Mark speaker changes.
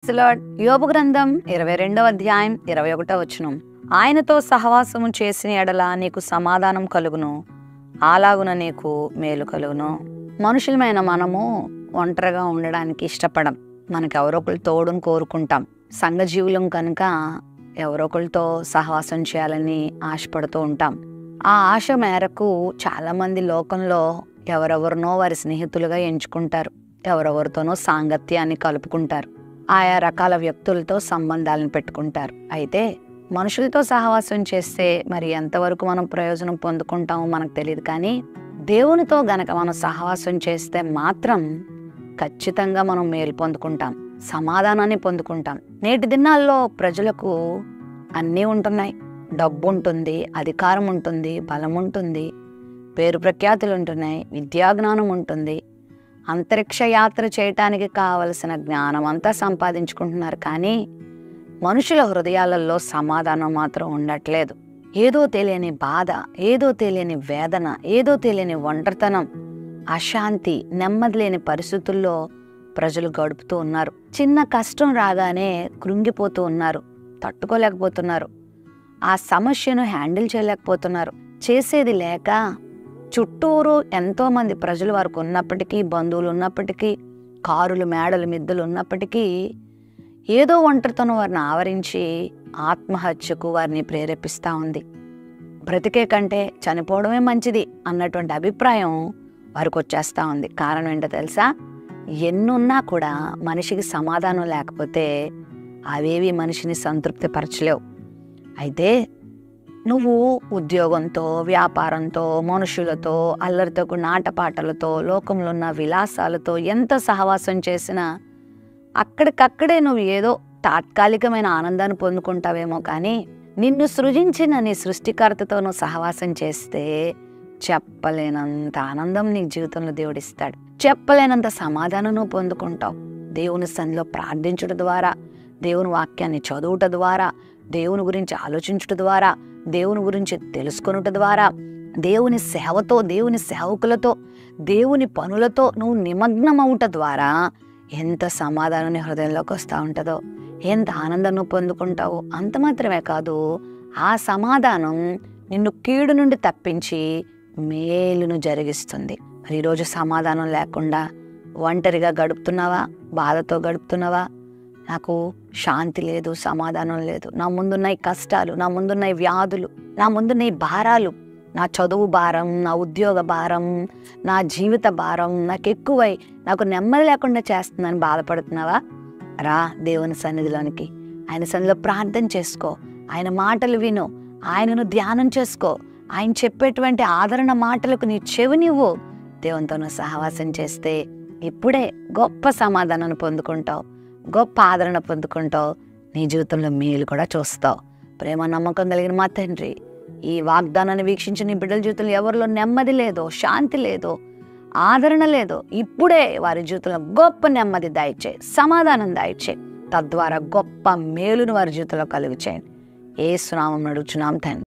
Speaker 1: యోబు గ్రంథం 22వ అధ్యాయం 21వ వచనం. ఆయనతో సహవాసము చేసిన ఎడల నీకు సమాధానం కలుగును, అలాగున నీకు మేలు కలుగును. మనుషులమైన మనము ఒంటరిగా ఉండడానికి ఇష్టపడం. మనకు ఎవరొకరు తోడును కోరుకుంటాం. సంఘజీవులం కనుక ఎవరొకరితో సహవాసం చేయాలని ఆశపడుతూ ఉంటాం. ఆ ఆశ మేరకు చాలామంది లోకంలో ఎవరెవరినో వారి స్నేహితులుగా ఎంచుకుంటారు. ఎవరెవరితోనో సాంగత్యాన్ని కలుపుకుంటారు. ఆయా రకాల వ్యక్తులతో సంబంధాలను పెట్టుకుంటారు. అయితే మనుషులతో సహవాసం చేస్తే మరి ఎంతవరకు మనం ప్రయోజనం పొందుకుంటామో మనకు తెలియదు. కానీ దేవునితో గనక మనం సహవాసం చేస్తే మాత్రం ఖచ్చితంగా మనం మేలు పొందుకుంటాం, సమాధానాన్ని పొందుకుంటాం. నేటి దినాల్లో ప్రజలకు అన్నీ ఉంటున్నాయి. డబ్బు ఉంటుంది, అధికారం ఉంటుంది, బలం ఉంటుంది, పేరు ప్రఖ్యాతులు ఉంటున్నాయి, విద్యాజ్ఞానం ఉంటుంది. అంతరిక్ష యాత్ర చేయటానికి కావలసిన జ్ఞానం అంతా సంపాదించుకుంటున్నారు. కానీ మనుషుల హృదయాలలో సమాధానం మాత్రం ఉండట్లేదు. ఏదో తెలియని బాధ, ఏదో తెలియని వేదన, ఏదో తెలియని ఒంటరితనం, అశాంతి, నెమ్మది లేని పరిస్థితుల్లో ప్రజలు గడుపుతూ ఉన్నారు. చిన్న కష్టం రాగానే కృంగిపోతూ ఉన్నారు, తట్టుకోలేకపోతున్నారు. ఆ సమస్యను హ్యాండిల్ చేయలేకపోతున్నారు. చేసేది లేక చుట్టూరు ఎంతోమంది ప్రజలు వారికి ఉన్నప్పటికీ, బంధువులు ఉన్నప్పటికీ, కారులు మేడలు మిద్దెలు ఉన్నప్పటికీ ఏదో ఒంటరితనం వారిని ఆవరించి ఆత్మహత్యకు వారిని ప్రేరేపిస్తూ ఉంది. బ్రతికే కంటే చనిపోవడమే మంచిది అన్నటువంటి అభిప్రాయం వారికి వచ్చేస్తూ ఉంది. కారణం ఏంటో తెలుసా? ఎన్నున్నా కూడా మనిషికి సమాధానం లేకపోతే అవేవి మనిషిని సంతృప్తిపరచలేవు. అయితే నువ్వు ఉద్యోగంతో, వ్యాపారంతో, మనుషులతో, అల్లరితో, ఆటపాటలతో, లోకంలో ఉన్న విలాసాలతో ఎంత సహవాసం చేసినా అక్కడికక్కడే నువ్వు ఏదో తాత్కాలికమైన ఆనందాన్ని పొందుకుంటావేమో. కానీ నిన్ను సృజించిన నీ సృష్టికర్తతో నువ్వు సహవాసం చేస్తే చెప్పలేనంత ఆనందం నీ జీవితంలో దేవుడిస్తాడు. చెప్పలేనంత సమాధానం నువ్వు పొందుకుంటావు. దేవుని సన్నిధిలో ప్రార్థించడం ద్వారా, దేవుని వాక్యాన్ని చదువుట ద్వారా, దేవుని గురించి ఆలోచించుట ద్వారా, దేవుని గురించి తెలుసుకొనుట ద్వారా, దేవుని సేవతో, దేవుని సేవకులతో, దేవుని పనులతో నువ్వు నిమగ్నమవుట ద్వారా ఎంత సమాధానం నీ హృదయంలోకి వస్తూ ఉంటుందో, ఎంత ఆనందం నువ్వు పొందుకుంటావు. అంత మాత్రమే కాదు, ఆ సమాధానం నిన్ను కీడు నుండి తప్పించి మేలును జరిగిస్తుంది. మరి ఈరోజు సమాధానం లేకుండా ఒంటరిగా గడుపుతున్నావా? బాధతో గడుపుతున్నావా? నాకు శాంతి లేదు, సమాధానం లేదు, నా ముందున్న కష్టాలు, నా ముందున్న వ్యాధులు, నా ముందున్న భారాలు, నా చదువు భారం, నా ఉద్యోగ భారం, నా జీవిత భారం నాకు ఎక్కువై నాకు నెమ్మది లేకుండా చేస్తుందని బాధపడుతున్నావా? రా దేవుని సన్నిధిలోనికి. ఆయన సన్నిధిలో ప్రార్థన చేసుకో, ఆయన మాటలు విను, ఆయనను ధ్యానం చేసుకో. ఆయన చెప్పేటువంటి ఆదరణ మాటలకు నీ చెవినివ్వు. దేవునితో సహవాసం చేస్తే ఇప్పుడే గొప్ప సమాధానాన్ని పొందుకుంటావు, గొప్ప ఆదరణ పొందుకుంటావు, నీ జీవితంలో మేలు కూడా చూస్తావు. ప్రేమ నమ్మకం కలిగిన మా తండ్రి, ఈ వాగ్దానాన్ని వీక్షించిన నీ బిడ్డల జీవితంలో ఎవరిలో నెమ్మది లేదో, శాంతి లేదో, ఆదరణ లేదో, ఇప్పుడే వారి జీవితంలో గొప్ప నెమ్మది దయచేయి, సమాధానం దయచేయి. తద్వారా గొప్ప మేలును వారి జీవితంలో కలుగు చేయండి. యేసు నామమున అడుగుచున్నాం తండ్రి.